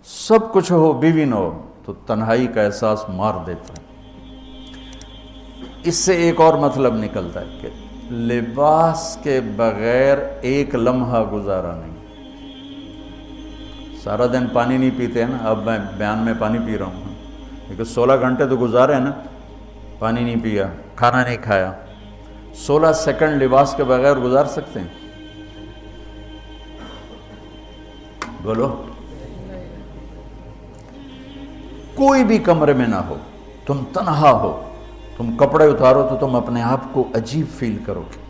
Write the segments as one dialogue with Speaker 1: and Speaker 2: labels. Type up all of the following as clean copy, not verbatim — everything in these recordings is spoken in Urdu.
Speaker 1: سب کچھ ہو بیوی نہ ہو تو تنہائی کا احساس مار دیتا ہے۔ اس سے ایک اور مطلب نکلتا ہے کہ لباس کے بغیر ایک لمحہ گزارا نہیں۔ سارا دن پانی نہیں پیتے ہیں نا، اب میں بیان میں پانی پی رہا ہوں، لیکن 16 گھنٹے تو گزارے ہیں نا، پانی نہیں پیا، کھانا نہیں کھایا، 16 سیکنڈ لباس کے بغیر گزار سکتے ہیں؟ بولو۔ کوئی بھی کمرے میں نہ ہو، تم تنہا ہو، تم کپڑے اتارو تو تم اپنے آپ کو عجیب فیل کرو گے،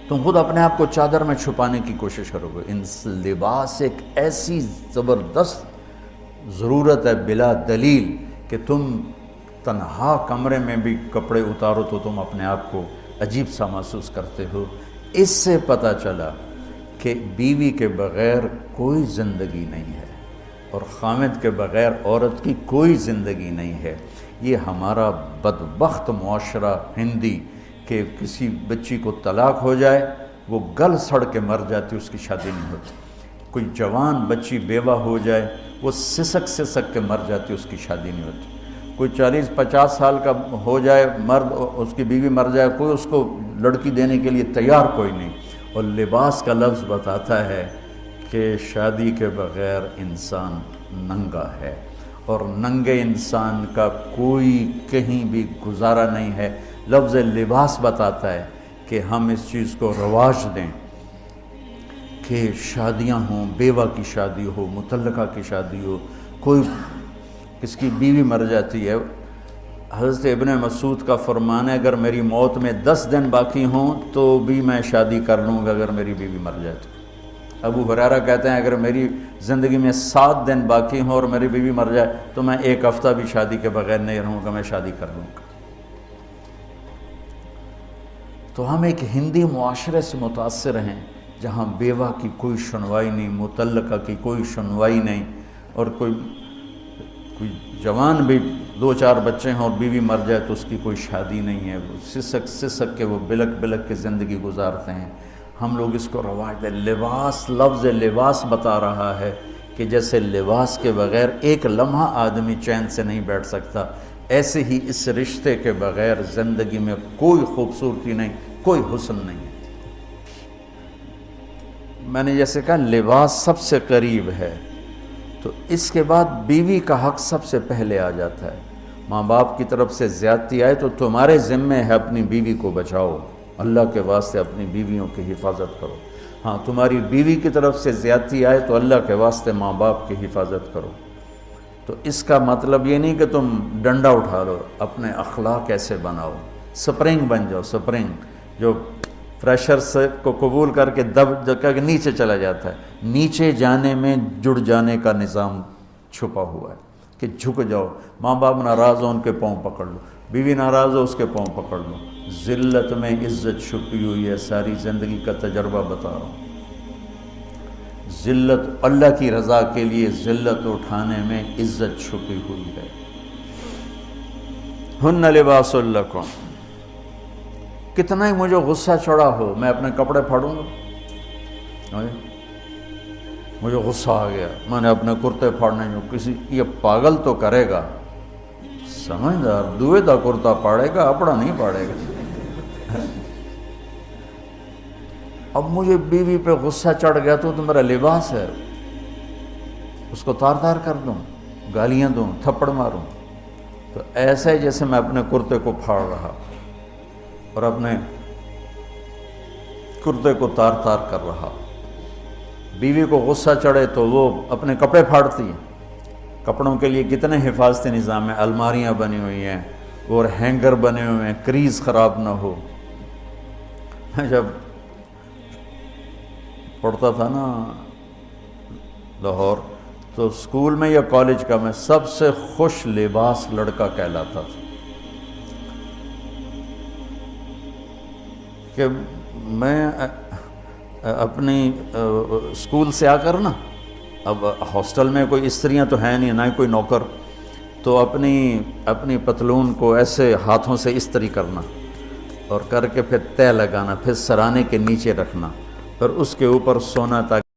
Speaker 1: تم خود اپنے آپ کو چادر میں چھپانے کی کوشش کرو گے۔ ان لباس ایک ایسی زبردست ضرورت ہے بلا دلیل کہ تم تنہا کمرے میں بھی کپڑے اتارو تو تم اپنے آپ کو عجیب سا محسوس کرتے ہو۔ اس سے پتہ چلا کہ بیوی کے بغیر کوئی زندگی نہیں ہے اور خامد کے بغیر عورت کی کوئی زندگی نہیں ہے۔ یہ ہمارا بدبخت معاشرہ ہندی کہ کسی بچی کو طلاق ہو جائے وہ گل سڑ کے مر جاتی، اس کی شادی نہیں ہوتی۔ کوئی جوان بچی بیوہ ہو جائے وہ سسک کے مر جاتی، اس کی شادی نہیں ہوتی۔ کوئی 40-50 سال کا ہو جائے مرد، اس کی بیوی مر جائے، کوئی اس کو لڑکی دینے کے لیے تیار کوئی نہیں۔ اور لباس کا لفظ بتاتا ہے کہ شادی کے بغیر انسان ننگا ہے، اور ننگے انسان کا کوئی کہیں بھی گزارا نہیں ہے۔ لفظ لباس بتاتا ہے کہ ہم اس چیز کو رواج دیں کہ شادیاں ہوں، بیوہ کی شادی ہو، مطلقہ کی شادی ہو، کوئی کس کی بیوی مر جاتی ہے۔ حضرت ابن مسعود کا فرمان ہے اگر میری موت میں 10 دن باقی ہوں تو بھی میں شادی کر لوں گا اگر میری بیوی مر جائے تو۔ ابو ہریرہ کہتے ہیں اگر میری زندگی میں 7 دن باقی ہوں اور میری بیوی مر جائے تو میں 1 ہفتہ بھی شادی کے بغیر نہیں رہوں گا، میں شادی کر لوں گا۔ تو ہم ایک ہندی معاشرے سے متاثر ہیں جہاں بیوہ کی کوئی سنوائی نہیں، مطلقہ کی کوئی سنوائی نہیں، اور کوئی جوان بھی 2-4 بچے ہیں اور بیوی مر جائے تو اس کی کوئی شادی نہیں ہے، وہ سسک کے وہ بلک کے زندگی گزارتے ہیں۔ ہم لوگ اس کو رواج دیں۔ لباس، لفظ لباس بتا رہا ہے کہ جیسے لباس کے بغیر ایک لمحہ آدمی چین سے نہیں بیٹھ سکتا، ایسے ہی اس رشتے کے بغیر زندگی میں کوئی خوبصورتی نہیں، کوئی حسن نہیں۔ میں نے جیسے کہا لباس سب سے قریب ہے، تو اس کے بعد بیوی کا حق سب سے پہلے آ جاتا ہے۔ ماں باپ کی طرف سے زیادتی آئے تو تمہارے ذمہ ہے اپنی بیوی کو بچاؤ، اللہ کے واسطے اپنی بیویوں کی حفاظت کرو۔ ہاں تمہاری بیوی کی طرف سے زیادتی آئے تو اللہ کے واسطے ماں باپ کی حفاظت کرو۔ تو اس کا مطلب یہ نہیں کہ تم ڈنڈا اٹھا لو، اپنے اخلاق ایسے بناؤ، سپرنگ بن جاؤ، سپرنگ جو پریشر سے کو قبول کر کے دب کے نیچے چلا جاتا ہے۔ نیچے جانے میں جڑ جانے کا نظام چھپا ہوا ہے کہ جھک جاؤ، ماں باپ ناراض ہو ان کے پاؤں پکڑ لو، بیوی ناراض ہو اس کے پاؤں پکڑ لو۔ ذلت میں عزت چھپی ہوئی ہے، ساری زندگی کا تجربہ بتا رہا ہوں۔ ذلت، اللہ کی رضا کے لیے ذلت اٹھانے میں عزت چھپی ہوئی ہے۔ ہن لباس لکم، کتنا ہی مجھے غصہ چڑھا ہو میں اپنے کپڑے پھاڑوں گا، مجھے غصہ آ گیا میں نے اپنے کرتے پھاڑنے جو کسی یہ پاگل تو کرے گا، سمجھدار دوئے دا کرتا پاڑے گا، اپنا نہیں پاڑے گا۔ اب مجھے بیوی پہ غصہ چڑھ گیا تو میرا لباس ہے، اس کو تار تار کر دوں، گالیاں دوں، تھپڑ ماروں، تو ایسے جیسے میں اپنے کرتے کو پھاڑ رہا اور اپنے کرتے کو تار تار کر رہا۔ بیوی کو غصہ چڑھے تو وہ اپنے کپڑے پھاڑتی ہے۔ کپڑوں کے لیے کتنے حفاظتی نظام ہیں، الماریاں بنی ہوئی ہیں اور ہینگر بنے ہوئے ہیں، کریز خراب نہ ہو۔ میں جب پڑھتا تھا نا لاہور تو اسکول میں یا کالج کا میں سب سے خوش لباس لڑکا کہلاتا تھا، کہ میں اپنی اسکول سے آ کر نا، اب ہاسٹل میں کوئی استریاں تو ہیں نہیں، نہ ہی کوئی نوکر، تو اپنی پتلون کو ایسے ہاتھوں سے استری کرنا اور کر کے پھر تہ لگانا، پھر سرانے کے نیچے رکھنا، پھر اس کے اوپر سونا تاکہ